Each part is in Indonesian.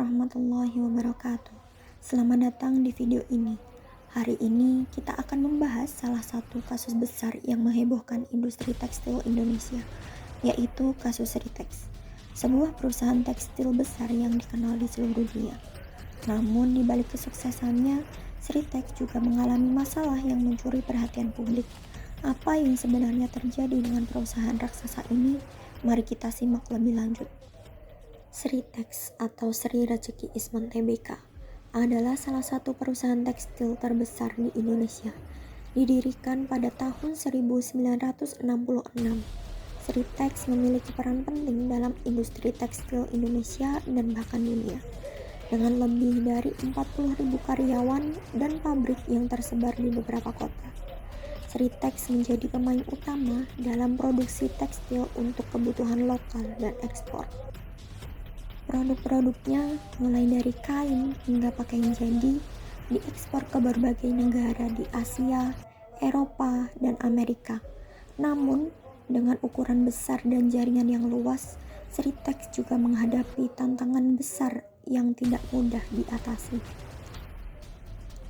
warahmatullahi wabarakatuh. Selamat datang di video ini. Hari ini kita akan membahas salah satu kasus besar yang menghebohkan industri tekstil Indonesia, yaitu kasus Sritex, sebuah perusahaan tekstil besar yang dikenal di seluruh dunia. Namun di balik kesuksesannya, Sritex juga mengalami masalah yang mencuri perhatian publik. Apa yang sebenarnya terjadi dengan perusahaan raksasa ini? Mari kita simak lebih lanjut. Sritex atau Sri Rezeki Isman Tbk adalah salah satu perusahaan tekstil terbesar di Indonesia. Didirikan pada tahun 1966, Sritex memiliki peran penting dalam industri tekstil Indonesia dan bahkan dunia. Dengan lebih dari 40.000 karyawan dan pabrik yang tersebar di beberapa kota, Sritex menjadi pemain utama dalam produksi tekstil untuk kebutuhan lokal dan ekspor. Produk-produknya mulai dari kain hingga pakaian jadi diekspor ke berbagai negara di Asia, Eropa, dan Amerika. Namun, dengan ukuran besar dan jaringan yang luas, Sritex juga menghadapi tantangan besar yang tidak mudah diatasi.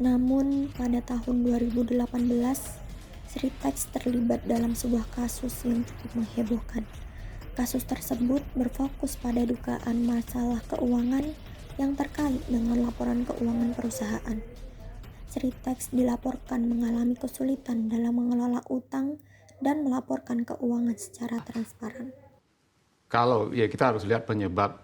Namun, pada tahun 2018, Sritex terlibat dalam sebuah kasus yang cukup menghebohkan. Kasus tersebut berfokus pada dugaan masalah keuangan yang terkait dengan laporan keuangan perusahaan. Sritex dilaporkan mengalami kesulitan dalam mengelola utang dan melaporkan keuangan secara transparan. Kalau ya kita harus lihat penyebab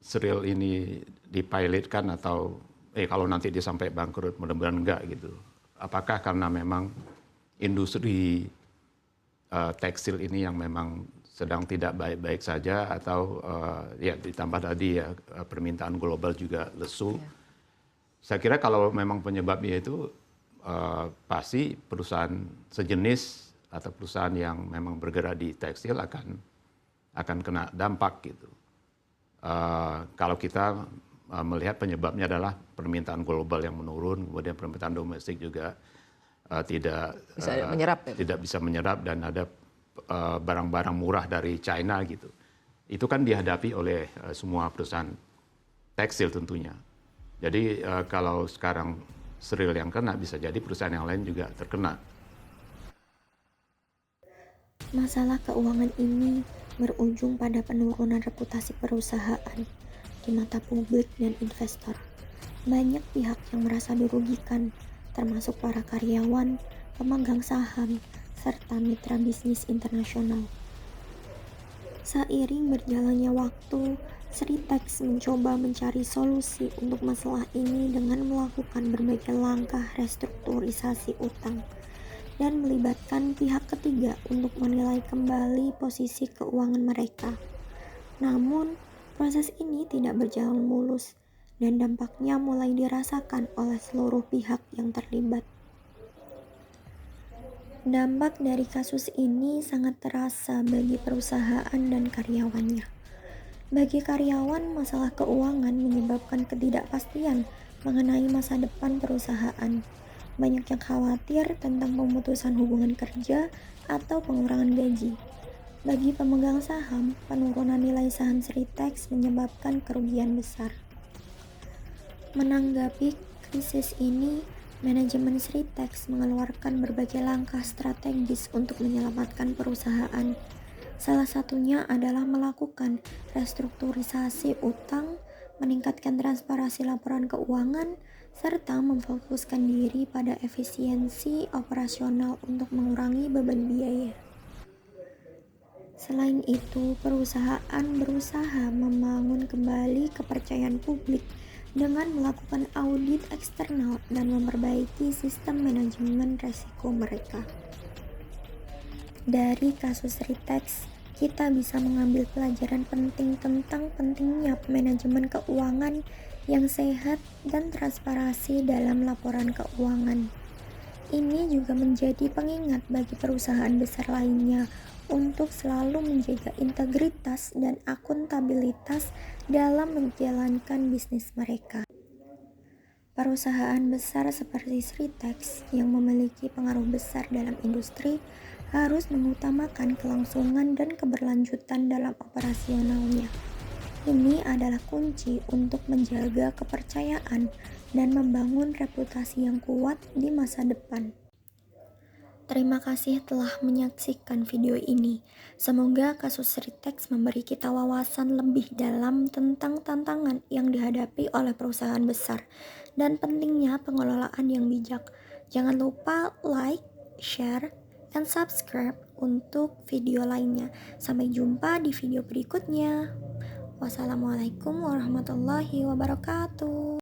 Sril ini dipilotkan atau kalau nanti dia sampai bangkrut, mudah-mudahan enggak gitu. Apakah karena memang industri tekstil ini yang memang sedang tidak baik-baik saja atau ya ditambah tadi ya permintaan global juga lesu. Ya. Saya kira kalau memang penyebabnya itu pasti perusahaan sejenis atau perusahaan yang memang bergerak di tekstil akan kena dampak gitu. Kalau kita melihat penyebabnya adalah permintaan global yang menurun, kemudian permintaan domestik juga tidak bisa menyerap dan ada barang-barang murah dari China gitu. Itu kan dihadapi oleh semua perusahaan tekstil tentunya. Jadi kalau sekarang Sril yang kena, bisa jadi perusahaan yang lain juga terkena. Masalah keuangan ini berujung pada penurunan reputasi perusahaan di mata publik dan investor. Banyak pihak yang merasa dirugikan, termasuk para karyawan, pemegang saham, serta mitra bisnis internasional. Seiring berjalannya waktu, Sritex mencoba mencari solusi untuk masalah ini dengan melakukan berbagai langkah restrukturisasi utang dan melibatkan pihak ketiga untuk menilai kembali posisi keuangan mereka. Namun, proses ini tidak berjalan mulus dan dampaknya mulai dirasakan oleh seluruh pihak yang terlibat. Dampak dari kasus ini sangat terasa bagi perusahaan dan karyawannya. Bagi karyawan, masalah keuangan menyebabkan ketidakpastian mengenai masa depan perusahaan. Banyak yang khawatir tentang pemutusan hubungan kerja atau pengurangan gaji. Bagi pemegang saham, penurunan nilai saham Sritex menyebabkan kerugian besar. Menanggapi krisis ini, manajemen Sritex mengeluarkan berbagai langkah strategis untuk menyelamatkan perusahaan. Salah satunya adalah melakukan restrukturisasi utang, meningkatkan transparansi laporan keuangan, serta memfokuskan diri pada efisiensi operasional untuk mengurangi beban biaya. Selain itu, perusahaan berusaha membangun kembali kepercayaan publik dengan melakukan audit eksternal dan memperbaiki sistem manajemen risiko mereka. Dari kasus Sritex, kita bisa mengambil pelajaran penting tentang pentingnya manajemen keuangan yang sehat dan transparansi dalam laporan keuangan. Ini juga menjadi pengingat bagi perusahaan besar lainnya untuk selalu menjaga integritas dan akuntabilitas dalam menjalankan bisnis mereka. Perusahaan besar seperti Sritex yang memiliki pengaruh besar dalam industri harus mengutamakan kelangsungan dan keberlanjutan dalam operasionalnya. ini adalah kunci untuk menjaga kepercayaan dan membangun reputasi yang kuat di masa depan. Terima kasih telah menyaksikan video ini. Semoga kasus Ritex memberi kita wawasan lebih dalam tentang tantangan yang dihadapi oleh perusahaan besar dan pentingnya pengelolaan yang bijak. Jangan lupa like, share, and subscribe untuk video lainnya. Sampai jumpa di video berikutnya. Wassalamualaikum warahmatullahi wabarakatuh.